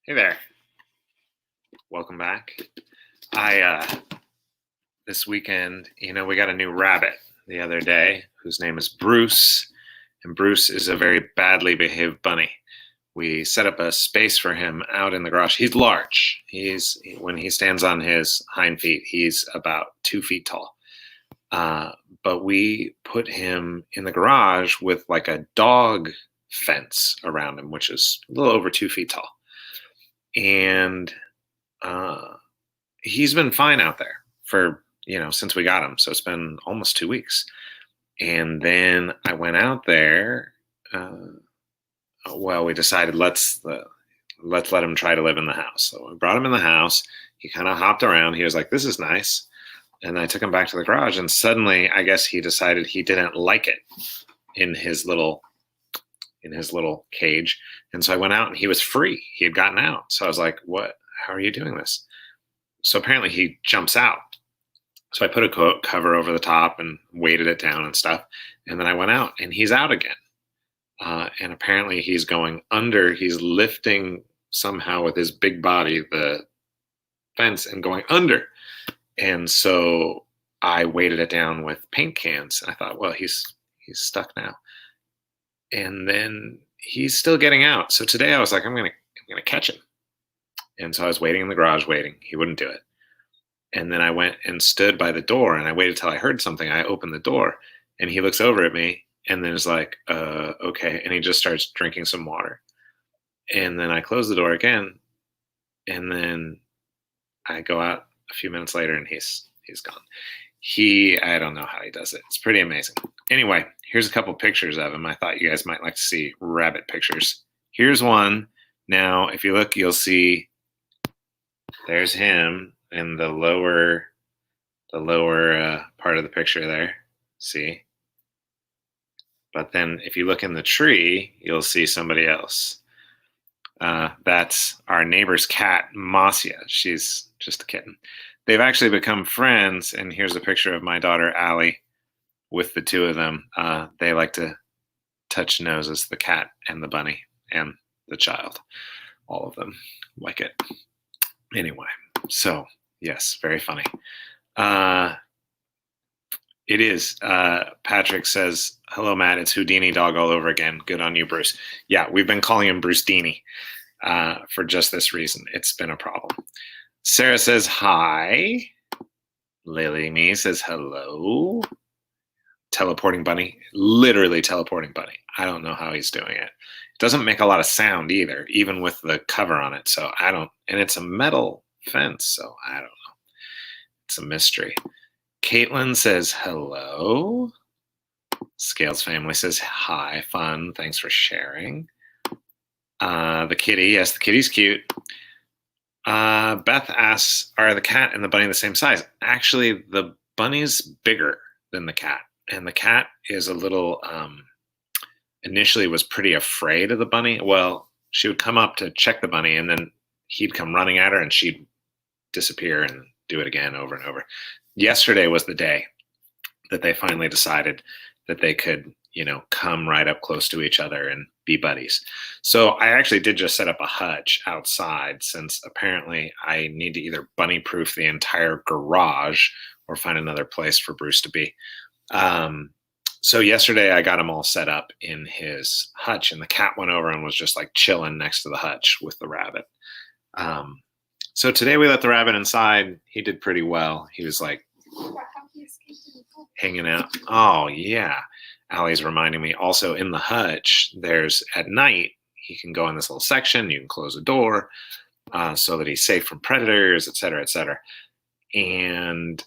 Hey there. Welcome back. This weekend, we got a new rabbit the other day whose name is Bruce, and Bruce is a very badly behaved bunny. We set up a space for him out in the garage. He's large. When he stands on his hind feet, he's about 2 feet tall. But we put him in the garage with like a dog fence around him, which is a little over 2 feet tall. And he's been fine out there for since we got him, so it's been almost 2 weeks. And then I went out there. We decided let's let him try to live in the house. So we brought him in the house. He kind of hopped around. He was like, "This is nice." And I took him back to the garage, and suddenly I guess he decided he didn't like it in his little cage. And so I went out, and he was free. He had gotten out. So I was like, "What? How are you doing this?" So apparently he jumps out. So I put a cover over the top and weighted it down and stuff. And then I went out, and he's out again. And apparently he's going under. He's lifting somehow with his big body the fence and going under. And so I weighted it down with paint cans. And I thought, well, he's stuck now. And then he's still getting out. So today I was like, I'm gonna catch him. And so I was waiting in the garage, waiting. He wouldn't do it. And then I went and stood by the door, and I waited till I heard something. I opened the door, and he looks over at me, and then is like, okay. And he just starts drinking some water. And then I close the door again, and then I go out a few minutes later, and he's gone. I don't know how he does it. It's pretty amazing. Anyway, here's a couple pictures of him. I thought you guys might like to see rabbit pictures. Here's one. Now, if you look, you'll see there's him in the lower part of the picture there. See? But then if you look in the tree, you'll see somebody else. That's our neighbor's cat, Marcia. She's just a kitten. They've actually become friends, and here's a picture of my daughter, Allie, with the two of them. They like to touch noses, the cat and the bunny and the child. All of them like it. Anyway, so yes, very funny. It is. Patrick says, "Hello, Matt. It's Houdini dog all over again. Good on you, Bruce." Yeah, we've been calling him Bruce Dini for just this reason. It's been a problem. Sarah says, "Hi." Lily Me says, "Hello." Teleporting bunny. Literally teleporting bunny. I don't know how he's doing it. It doesn't make a lot of sound either, even with the cover on it. So I don't, and it's a metal fence, so I don't know. It's a mystery. Caitlin says, "Hello." Scales family says, "Hi, fun. Thanks for sharing." The kitty, yes, the kitty's cute. Beth asks, "Are the cat and the bunny the same size?" Actually, the bunny's bigger than the cat. And the cat is a little, initially was pretty afraid of the bunny. Well, she would come up to check the bunny, and then he'd come running at her, and she'd disappear and do it again over and over. Yesterday was the day that they finally decided that they could, come right up close to each other and be buddies. So I actually did just set up a hutch outside, since apparently I need to either bunny proof the entire garage or find another place for Bruce to be. So yesterday I got him all set up in his hutch, and the cat went over and was just like chilling next to the hutch with the rabbit. So today we let the rabbit inside. He did pretty well. He was like hanging out. Oh yeah. Allie's reminding me also, in the hutch, there's at night, he can go in this little section. You can close the door so that he's safe from predators, et cetera, et cetera. And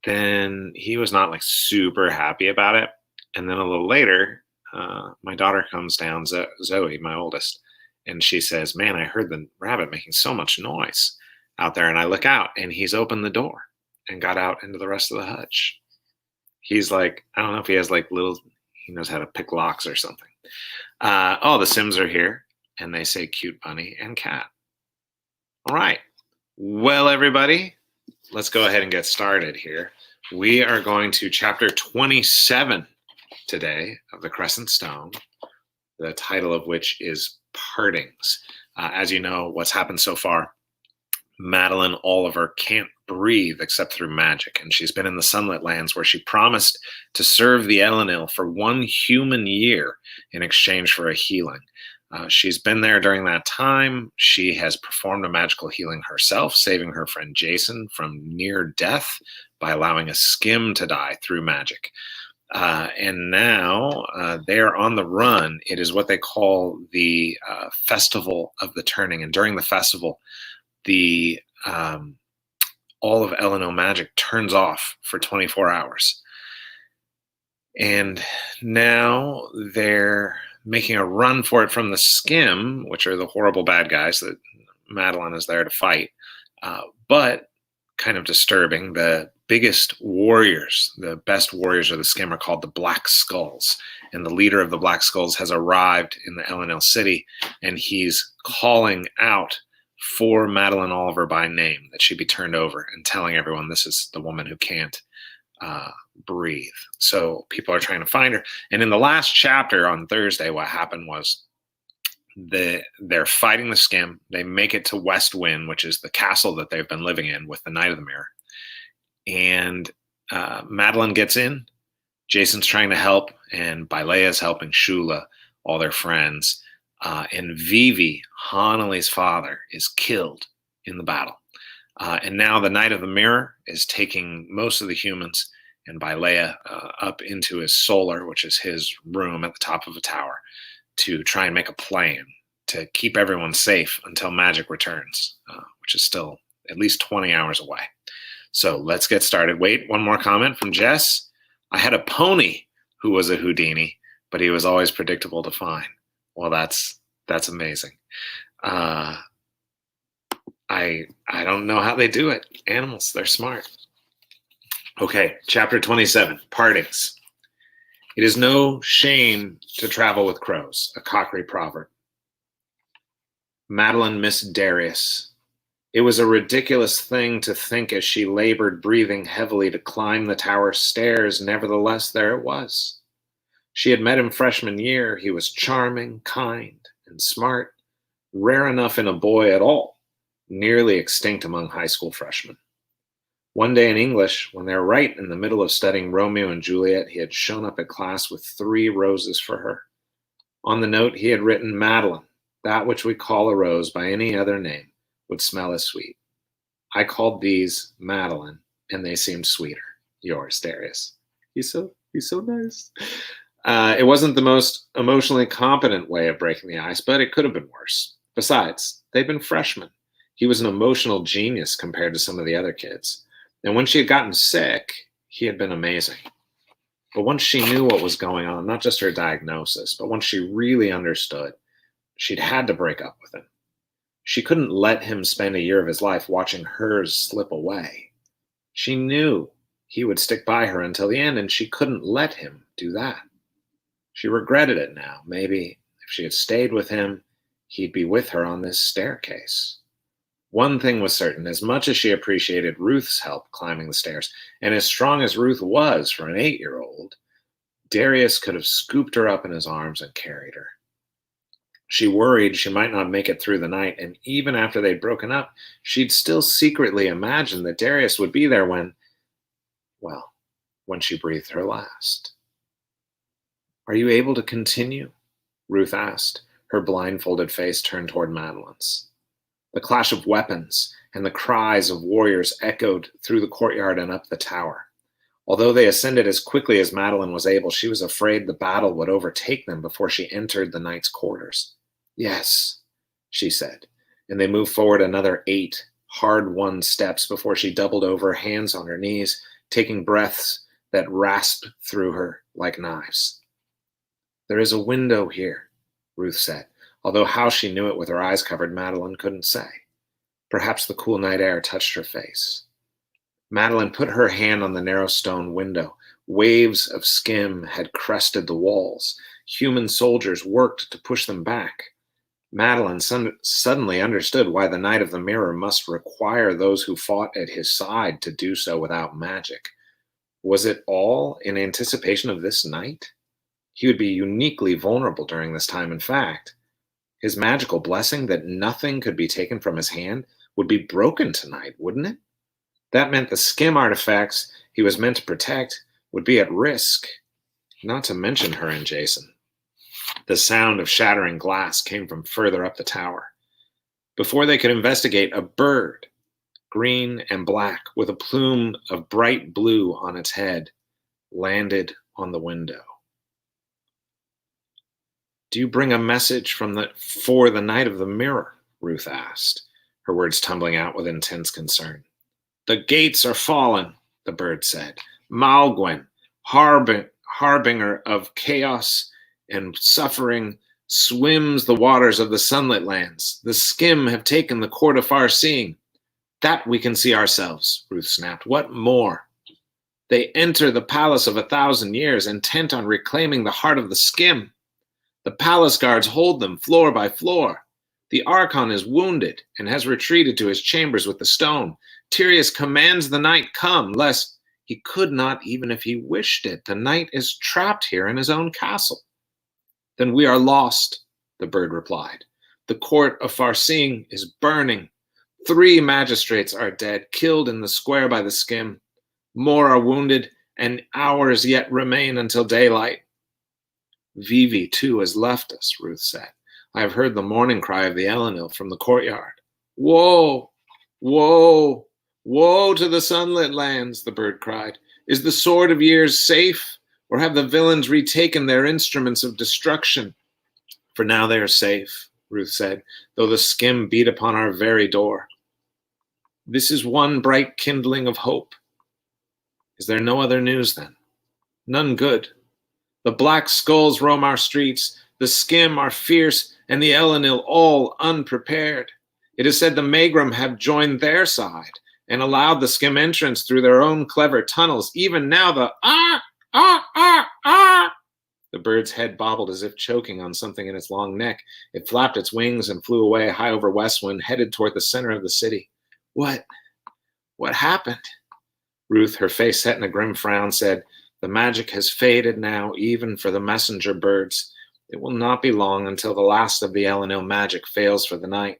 then he was not like super happy about it. And then a little later, my daughter comes down, Zoe, my oldest, and she says, "Man, I heard the rabbit making so much noise out there." And I look out, and he's opened the door and got out into the rest of the hutch. He's like, I don't know if he has like he knows how to pick locks or something. The Sims are here, and they say cute bunny and cat. All right. Well, everybody, let's go ahead and get started here. We are going to chapter 27 today of the Crescent Stone, the title of which is partings. As you know, what's happened so far, Madeline Oliver can't breathe except through magic, and she's been in the Sunlit Lands where she promised to serve the Elenil for 1 human year in exchange for a healing. She's been there during that time. She has performed a magical healing herself, saving her friend Jason from near death by allowing a Scim to die through magic. And now they are on the run. It is what they call the Festival of the Turning. And during the festival, the all of Elenil magic turns off for 24 hours. And now they're making a run for it from the Scim, which are the horrible bad guys that Madeline is there to fight. But kind of disturbing, the biggest warriors, the best warriors of the Scim, are called the Black Skulls. And the leader of the Black Skulls has arrived in the Elenil city, and he's calling out for Madeline Oliver by name, that she be turned over, and telling everyone this is the woman who can't breathe. So people are trying to find her. And in the last chapter on Thursday, what happened was they're fighting the Scim. They make it to West Wind, which is the castle that they've been living in with the Knight of the Mirror. And Madeline gets in. Jason's trying to help, and Bailea's helping Shula, all their friends. And Vivi, Hanali's father, is killed in the battle. And now the Knight of the Mirror is taking most of the humans and Bailea up into his solar, which is his room at the top of a tower, to try and make a plan to keep everyone safe until magic returns, which is still at least 20 hours away. So let's get started. Wait, one more comment from Jess. I had a pony who was a Houdini, but he was always predictable to find. Well, that's amazing. I don't know how they do it. Animals, they're smart. Okay, chapter 27, Partings. It is no shame to travel with crows, a Cockney proverb. Madeline missed Darius. It was a ridiculous thing to think as she labored, breathing heavily, to climb the tower stairs. Nevertheless, there it was. She had met him freshman year. He was charming, kind, and smart, rare enough in a boy at all, nearly extinct among high school freshmen. One day in English, when they were right in the middle of studying Romeo and Juliet, he had shown up at class with 3 roses for her. On the note, he had written, Madeline, that which we call a rose by any other name would smell as sweet. I called these Madeline, and they seemed sweeter. Yours, Darius. He's so nice. It wasn't the most emotionally competent way of breaking the ice, but it could have been worse. Besides, they'd been freshmen. He was an emotional genius compared to some of the other kids. And when she had gotten sick, he had been amazing. But once she knew what was going on, not just her diagnosis, but once she really understood, she'd had to break up with him. She couldn't let him spend a year of his life watching hers slip away. She knew he would stick by her until the end, and she couldn't let him do that. She regretted it now. Maybe if she had stayed with him, he'd be with her on this staircase. One thing was certain, as much as she appreciated Ruth's help climbing the stairs, and as strong as Ruth was for an 8-year-old, Darius could have scooped her up in his arms and carried her. She worried she might not make it through the night, and even after they'd broken up, she'd still secretly imagined that Darius would be there when she breathed her last. Are you able to continue? Ruth asked, her blindfolded face turned toward Madeline's. The clash of weapons and the cries of warriors echoed through the courtyard and up the tower. Although they ascended as quickly as Madeline was able, she was afraid the battle would overtake them before she entered the knight's quarters. Yes, she said, and they moved forward another 8 hard-won steps before she doubled over, hands on her knees, taking breaths that rasped through her like knives. There is a window here, Ruth said, although how she knew it with her eyes covered, Madeline couldn't say. Perhaps the cool night air touched her face. Madeline put her hand on the narrow stone window. Waves of Scim had crested the walls. Human soldiers worked to push them back. Madeline suddenly understood why the Knight of the Mirror must require those who fought at his side to do so without magic. Was it all in anticipation of this night? He would be uniquely vulnerable during this time. In fact, His magical blessing that nothing could be taken from his hand would be broken tonight, wouldn't it? That meant the Scim artifacts he was meant to protect would be at risk, not to mention her and Jason. The sound of shattering glass came from further up the tower. Before they could investigate, a bird, green and black, with a plume of bright blue on its head, landed on the window. "Do you bring a message for the Knight of the Mirror?" Ruth asked, her words tumbling out with intense concern. "The gates are fallen," the bird said. "Malgwen, harbinger of chaos and suffering, swims the waters of the sunlit lands. The Scim have taken the court of far-seeing. That we can see ourselves," Ruth snapped. "What more? They enter the palace of 1,000 years, intent on reclaiming the heart of the Scim. The palace guards hold them floor by floor. The Archon is wounded and has retreated to his chambers with the stone. Tyrius commands the knight come, lest he could not even if he wished it. The knight is trapped here in his own castle." "Then we are lost," the bird replied. "The court of far-seeing is burning. 3 magistrates are dead, killed in the square by the Scim. More are wounded, and hours yet remain until daylight." "Vivi, too, has left us," Ruth said. "I have heard the mourning cry of the Elenil from the courtyard." "Woe! Woe! Woe to the sunlit lands," the bird cried. "Is the sword of years safe, or have the villains retaken their instruments of destruction?" "For now they are safe," Ruth said, "though the Scim beat upon our very door. This is one bright kindling of hope." "Is there no other news, then?" "None good. The black skulls roam our streets, the Scim are fierce, and the Elenil all unprepared. It is said the Megrim have joined their side and allowed the Scim entrance through their own clever tunnels. Even now the The bird's head bobbled as if choking on something in its long neck. It flapped its wings and flew away high over Westwind, headed toward the center of the city. What happened?" Ruth, her face set in a grim frown, said, "The magic has faded now, even for the messenger birds. It will not be long until the last of the Elenil magic fails for the night."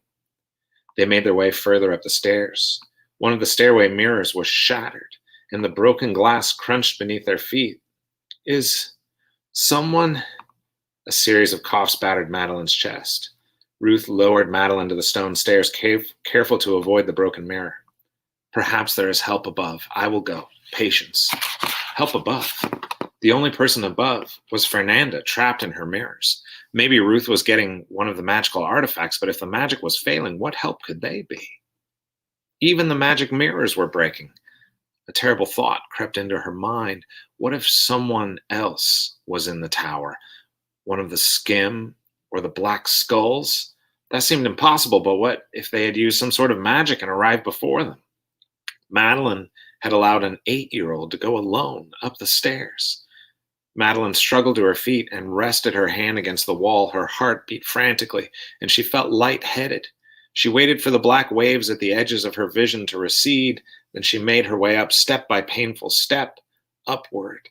They made their way further up the stairs. One of the stairway mirrors was shattered, and the broken glass crunched beneath their feet. "Is someone..." A series of coughs battered Madeline's chest. Ruth lowered Madeline to the stone stairs, careful to avoid the broken mirror. "Perhaps there is help above. I will go. Patience." Help above? The only person above was Fernanda, trapped in her mirrors. Maybe Ruth was getting one of the magical artifacts, but if the magic was failing, what help could they be? Even the magic mirrors were breaking. A terrible thought crept into her mind. What if someone else was in the tower? One of the Scim or the Black Skulls? That seemed impossible, but what if they had used some sort of magic and arrived before them? Madeline had allowed an 8-year-old to go alone up the stairs. Madeline struggled to her feet and rested her hand against the wall. Her heart beat frantically, and she felt lightheaded. She waited for the black waves at the edges of her vision to recede. Then she made her way up, step by painful step, upward.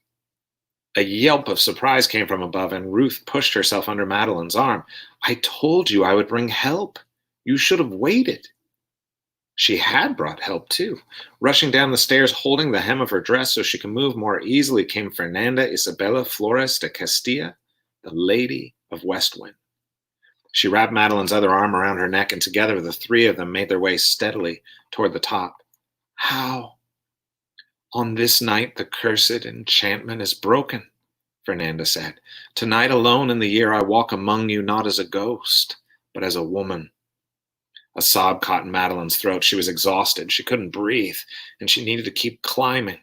A yelp of surprise came from above, and Ruth pushed herself under Madeline's arm. "I told you I would bring help. You should have waited." She had brought help, too. Rushing down the stairs, holding the hem of her dress so she could move more easily, came Fernanda Isabella Flores de Castilla, the Lady of Westwind. She wrapped Madeline's other arm around her neck, and together the 3 of them made their way steadily toward the top. "How?" "On this night the cursed enchantment is broken," Fernanda said. "Tonight alone in the year I walk among you not as a ghost, but as a woman." A sob caught in Madeline's throat. She was exhausted. She couldn't breathe, and she needed to keep climbing.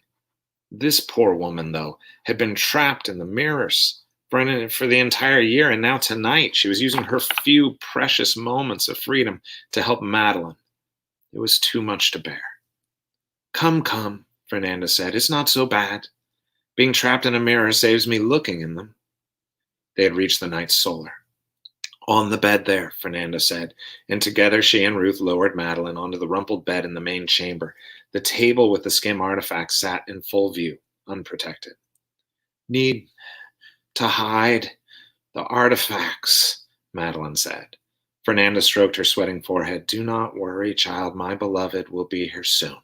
This poor woman, though, had been trapped in the mirrors for the entire year, and now tonight she was using her few precious moments of freedom to help Madeline. It was too much to bear. Come, Fernanda said. "It's not so bad. Being trapped in a mirror saves me looking in them." They had reached the night's solar. "On the bed there," Fernanda said, and together she and Ruth lowered Madeline onto the rumpled bed in the main chamber. The table with the Scim artifacts sat in full view, unprotected. "Need to hide the artifacts," Madeline said. Fernanda stroked her sweating forehead. Do not worry, child. My beloved will be here soon.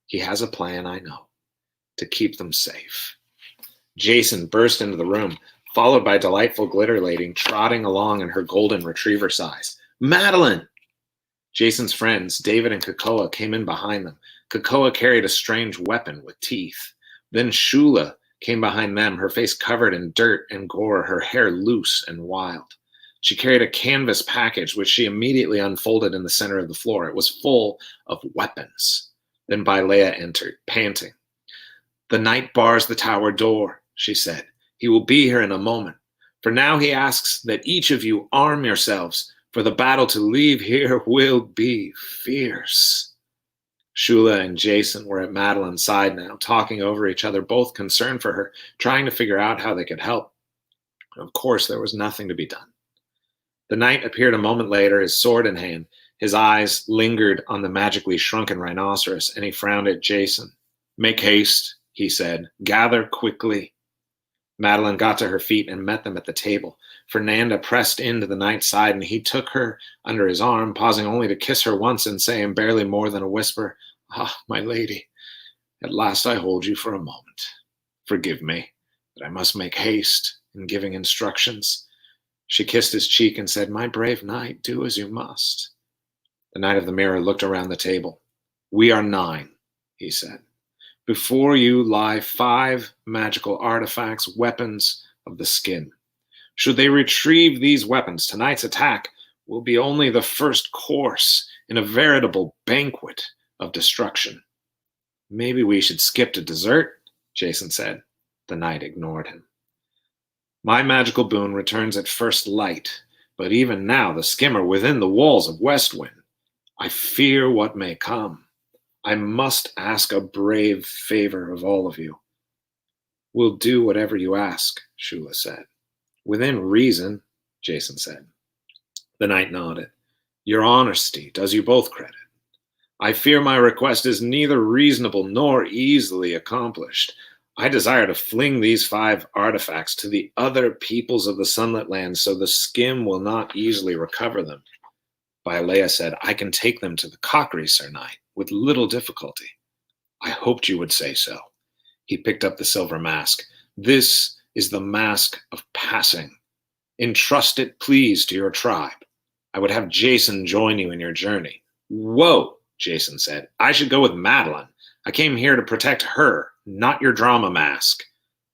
He has a plan, I know, to keep them safe. Jason burst into the room, followed by delightful glitter lady trotting along in her golden retriever size. Madeline! Jason's friends, David and Kakoa, came in behind them. Kakoa carried a strange weapon with teeth. Then Shula came behind them, her face covered in dirt and gore, her hair loose and wild. She carried a canvas package, which she immediately unfolded in the center of the floor. It was full of weapons. Then Bailea entered, panting. The knight bars the tower door, she said. He will be here in a moment. For now he asks that each of you arm yourselves, for the battle to leave here will be fierce. Shula and Jason were at Madeline's side now, talking over each other, both concerned for her, trying to figure out how they could help. Of course, there was nothing to be done. The knight appeared a moment later, his sword in hand. His eyes lingered on the magically shrunken rhinoceros, and he frowned at Jason. Make haste, he said. Gather quickly. Madeline got to her feet and met them at the table. Fernanda pressed into the knight's side, and he took her under his arm, pausing only to kiss her once and say in barely more than a whisper, Ah, my lady, at last I hold you for a moment. Forgive me, but I must make haste in giving instructions. She kissed his cheek and said, My brave knight, do as you must. The Knight of the Mirror looked around the table. We are 9, he said. Before you lie 5 magical artifacts, weapons of the Scim. Should they retrieve these weapons, tonight's attack will be only the first course in a veritable banquet of destruction. Maybe we should skip to dessert, Jason said. The knight ignored him. My magical boon returns at first light, but even now the Scim are within the walls of Westwind. I fear what may come. I must ask a brave favor of all of you. We'll do whatever you ask, Shula said. Within reason, Jason said. The knight nodded. Your honesty does you both credit. I fear my request is neither reasonable nor easily accomplished. I desire to fling these 5 artifacts to the other peoples of the Sunlit Lands so the Scim will not easily recover them. Bailea said, I can take them to the Cockery, Sir Knight, with little difficulty. I hoped you would say so. He picked up the silver mask. This is the mask of passing. Entrust it, please, to your tribe. I would have Jason join you in your journey. Whoa, Jason said. I should go with Madeline. I came here to protect her, not your drama mask.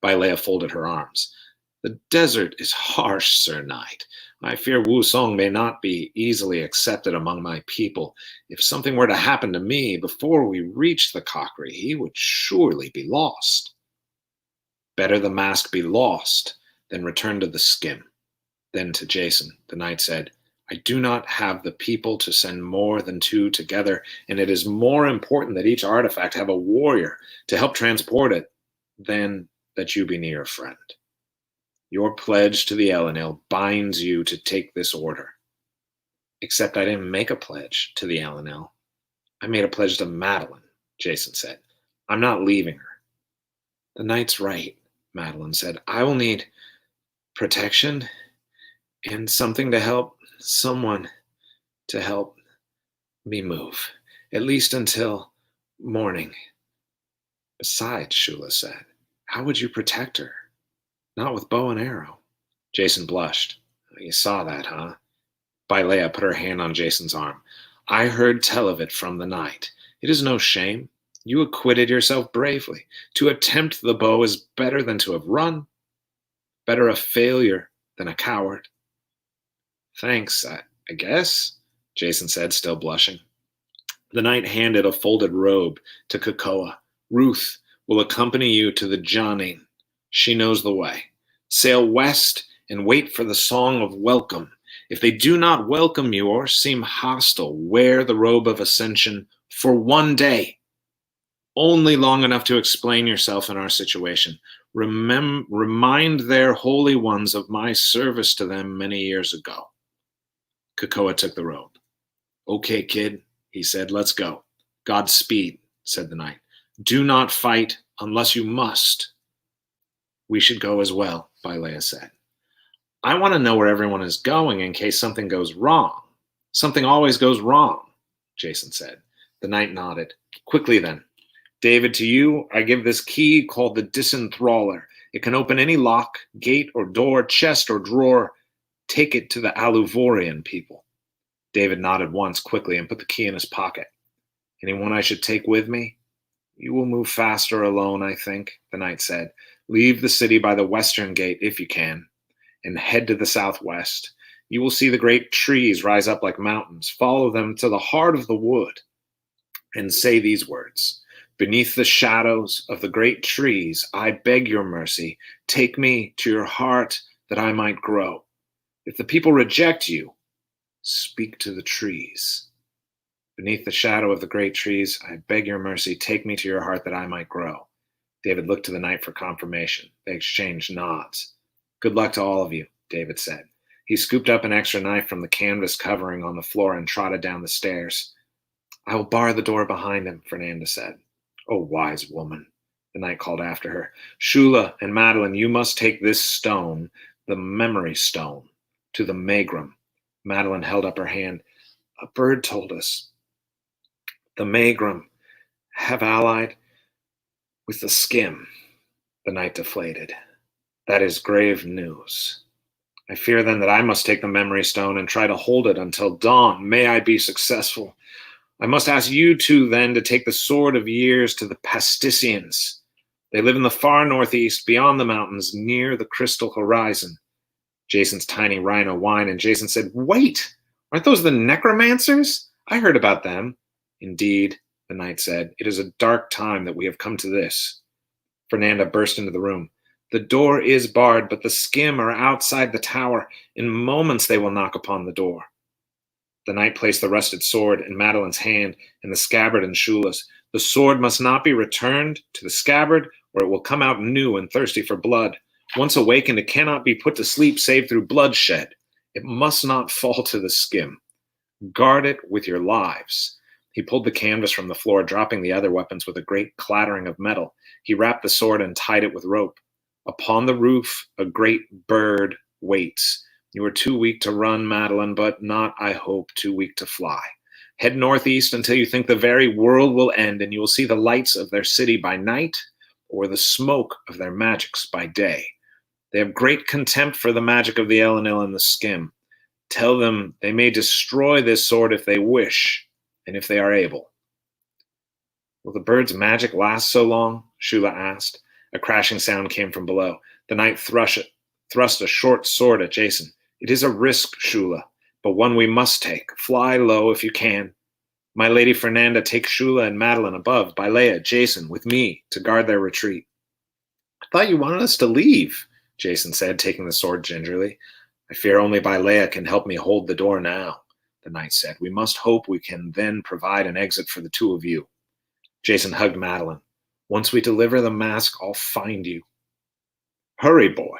Bailea folded her arms. The desert is harsh, Sir Knight. I fear Wu Song may not be easily accepted among my people. If something were to happen to me before we reach the Cockery, he would surely be lost. Better the mask be lost than return to the Scim. Then to Jason, the knight said, I do not have the people to send more than 2 together, and it is more important that each artifact have a warrior to help transport it than that you be near a friend. Your pledge to the Elenil binds you to take this order. Except I didn't make a pledge to the Elenil. I made a pledge to Madeline, Jason said. I'm not leaving her. The knight's right, Madeline said. I will need protection and something to help someone to help me move, at least until morning. Besides, Shula said, how would you protect her? Not with bow and arrow. Jason blushed. You saw that, huh? Bailea put her hand on Jason's arm. I heard tell of it from the knight. It is no shame. You acquitted yourself bravely. To attempt the bow is better than to have run. Better a failure than a coward. Thanks, I guess, Jason said, still blushing. The knight handed a folded robe to Kakoa. Ruth will accompany you to the Janin. She knows the way. Sail west and wait for the song of welcome. If they do not welcome you or seem hostile, wear the robe of ascension for 1 day. Only long enough to explain yourself in our situation. Remind their holy ones of my service to them many years ago. Kakoa took the robe. Okay, kid, he said, let's go. Godspeed, said the knight. Do not fight unless you must. We should go as well, Bailea said. I want to know where everyone is going in case something goes wrong. Something always goes wrong, Jason said. The knight nodded. Quickly then. David, to you I give this key called the Disenthraller. It can open any lock, gate or door, chest or drawer. Take it to the Aluvorian people. David nodded once quickly and put the key in his pocket. Anyone I should take with me? You will move faster alone, I think, the knight said. Leave the city by the western gate if you can, and head to the southwest. You will see the great trees rise up like mountains. Follow them to the heart of the wood, and say these words. Beneath the shadows of the great trees, I beg your mercy. Take me to your heart that I might grow. If the people reject you, speak to the trees. Beneath the shadow of the great trees, I beg your mercy. Take me to your heart that I might grow. David looked to the knight for confirmation. They exchanged nods. Good luck to all of you, David said. He scooped up an extra knife from the canvas covering on the floor and trotted down the stairs. I will bar the door behind him, Fernanda said. Oh, wise woman, the knight called after her. Shula and Madeline, you must take this stone, the memory stone, to the Megrim. Madeline held up her hand. A bird told us. The Megrim have allied with the Scim, the knight deflated. That is grave news. I fear then that I must take the memory stone and try to hold it until dawn. May I be successful. I must ask you two then to take the sword of years to the Pasticians. They live in the far northeast, beyond the mountains, near the crystal horizon. Jason's tiny rhino whined, and Jason said, Wait! Aren't those the necromancers? I heard about them. Indeed, the knight said, it is a dark time that we have come to this. Fernanda burst into the room. The door is barred, but the Scim are outside the tower. In moments they will knock upon the door. The knight placed the rusted sword in Madeline's hand and the scabbard in Shula's. The sword must not be returned to the scabbard, or it will come out new and thirsty for blood. Once awakened, it cannot be put to sleep save through bloodshed. It must not fall to the Scim. Guard it with your lives. He pulled the canvas from the floor, dropping the other weapons with a great clattering of metal. He wrapped the sword and tied it with rope. Upon the roof, a great bird waits. You are too weak to run, Madeline, but not, I hope, too weak to fly. Head northeast until you think the very world will end, and you will see the lights of their city by night or the smoke of their magics by day. They have great contempt for the magic of the Elenil and the Scim. Tell them they may destroy this sword if they wish, and if they are able. Will the bird's magic last so long? Shula asked. A crashing sound came from below. The knight thrust a short sword at Jason. It is a risk, Shula, but one we must take. Fly low if you can. My lady Fernanda, take Shula and Madeline above, Bilea, Jason, with me, to guard their retreat. I thought you wanted us to leave, Jason said, taking the sword gingerly. I fear only Bilea can help me hold the door now, the knight said. We must hope we can then provide an exit for the two of you. Jason hugged Madeline. Once we deliver the mask, I'll find you. Hurry, boy,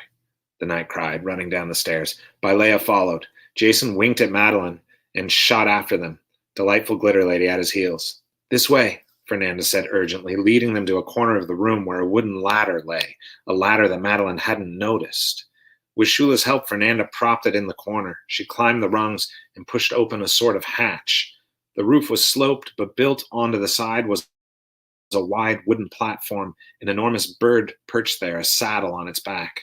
the knight cried, running down the stairs. Bilea followed. Jason winked at Madeline and shot after them, delightful glitter lady at his heels. This way, Fernanda said urgently, leading them to a corner of the room where a wooden ladder lay, a ladder that Madeline hadn't noticed. With Shula's help, Fernanda propped it in the corner. She climbed the rungs and pushed open a sort of hatch. The roof was sloped, but built onto the side was a wide wooden platform. An enormous bird perched there, a saddle on its back.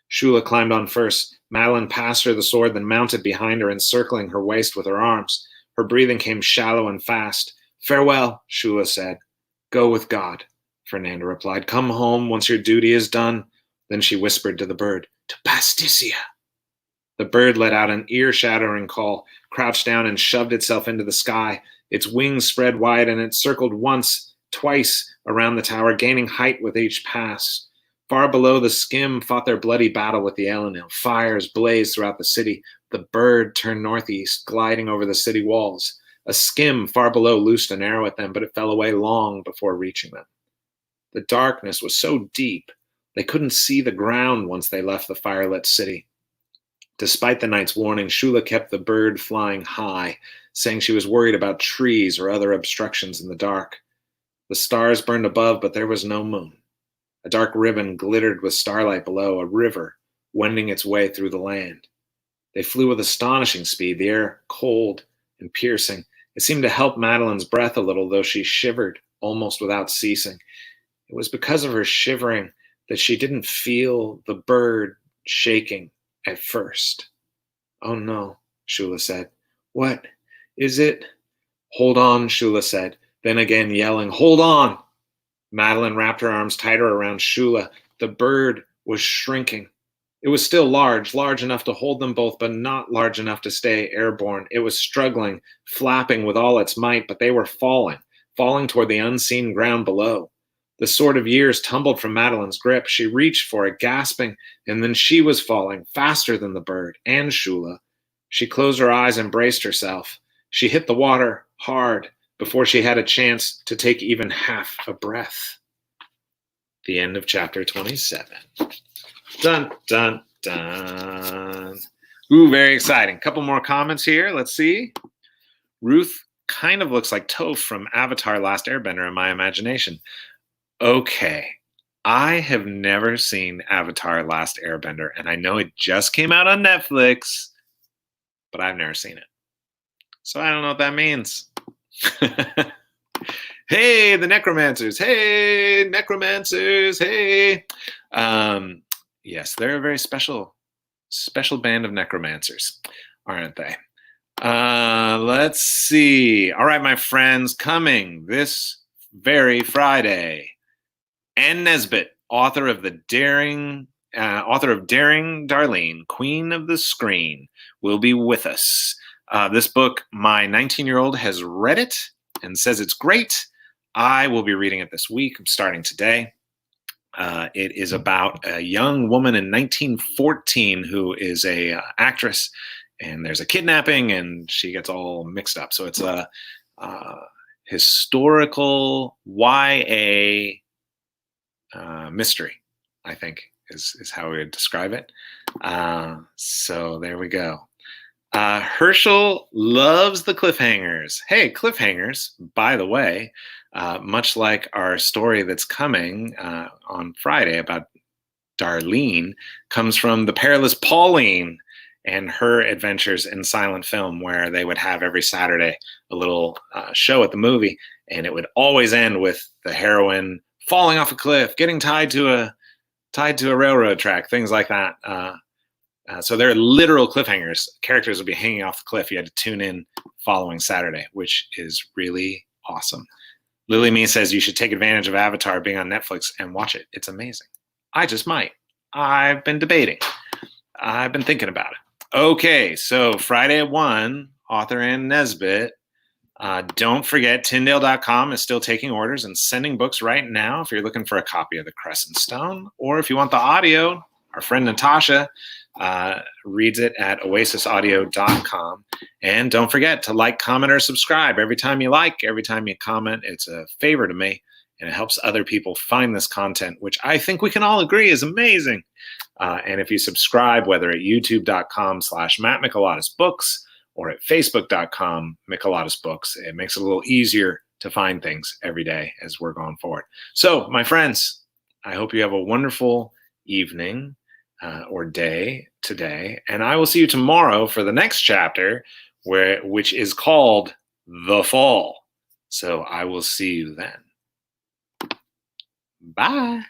Shula climbed on first. Madeline passed her the sword, then mounted behind her, encircling her waist with her arms. Her breathing came shallow and fast. Farewell, Shula said. Go with God, Fernanda replied. Come home once your duty is done. Then she whispered to the bird, to Pasticia. The bird let out an ear-shattering call, crouched down and shoved itself into the sky. Its wings spread wide, and it circled once, twice around the tower, gaining height with each pass. Far below, the Scim fought their bloody battle with the Elenil. Fires blazed throughout the city. The bird turned northeast, gliding over the city walls. A Scim far below loosed an arrow at them, but it fell away long before reaching them. The darkness was so deep, they couldn't see the ground once they left the firelit city. Despite the knight's warning, Shula kept the bird flying high, saying she was worried about trees or other obstructions in the dark. The stars burned above, but there was no moon. A dark ribbon glittered with starlight below, a river wending its way through the land. They flew with astonishing speed, the air cold and piercing. It seemed to help Madeline's breath a little, though she shivered almost without ceasing. It was because of her shivering that she didn't feel the bird shaking at first. "Oh no," Shula said. "What is it?" "Hold on," Shula said, then again yelling, "Hold on!" Madeline wrapped her arms tighter around Shula. The bird was shrinking. It was still large enough to hold them both, but not large enough to stay airborne. It was struggling, flapping with all its might, but they were falling toward the unseen ground below. The sword of years tumbled from Madeline's grip. She reached for it, gasping, and then she was falling, faster than the bird and Shula. She closed her eyes and braced herself. She hit the water hard before she had a chance to take even half a breath. The end of chapter 27. Dun, dun, dun. Ooh, very exciting. Couple more comments here. Let's see. Ruth kind of looks like Toph from Avatar Last Airbender in my imagination. Okay. I have never seen Avatar Last Airbender, and I know it just came out on Netflix, but I've never seen it. So I don't know what that means. Hey, the necromancers. Hey, necromancers. Hey. Yes, they're a very special band of necromancers, aren't they? Let's see. All right, my friends, coming this very Friday, Ann Nesbitt, author of Daring Darlene, Queen of the Screen, will be with us. This book, my 19-year-old has read it and says it's great. I will be reading it this week. I'm starting today. It is about a young woman in 1914 who is a actress, and there's a kidnapping, and she gets all mixed up. So it's a historical YA mystery, I think, is how we would describe it. So there we go. Herschel loves the cliffhangers. Hey, cliffhangers, by the way, much like our story that's coming on Friday about Darlene, comes from The Perilous Pauline and her adventures in silent film, where they would have every Saturday a little show at the movie, and it would always end with the heroine falling off a cliff, getting tied to a railroad track, things like that. So they're literal cliffhangers. Characters would be hanging off the cliff. You had to tune in following Saturday, which is really awesome. Lily Me says you should take advantage of Avatar being on Netflix and watch it. It's amazing. I just might. I've been debating. I've been thinking about it. Okay, so Friday at 1, author Ann Nesbitt. Don't forget, Tyndale.com is still taking orders and sending books right now if you're looking for a copy of The Crescent Stone, or if you want the audio, our friend Natasha reads it at oasisaudio.com. And don't forget to like, comment, or subscribe. Every time you like, every time you comment, it's a favor to me, and it helps other people find this content, which I think we can all agree is amazing. And if you subscribe, whether at youtube.com/Matt Michelatus Books or at facebook.com Michelatus Books, it makes it a little easier to find things every day as we're going forward. So, my friends, I hope you have a wonderful evening or day today, and I will see you tomorrow for the next chapter, which is called The Fall. So I will see you then. Bye.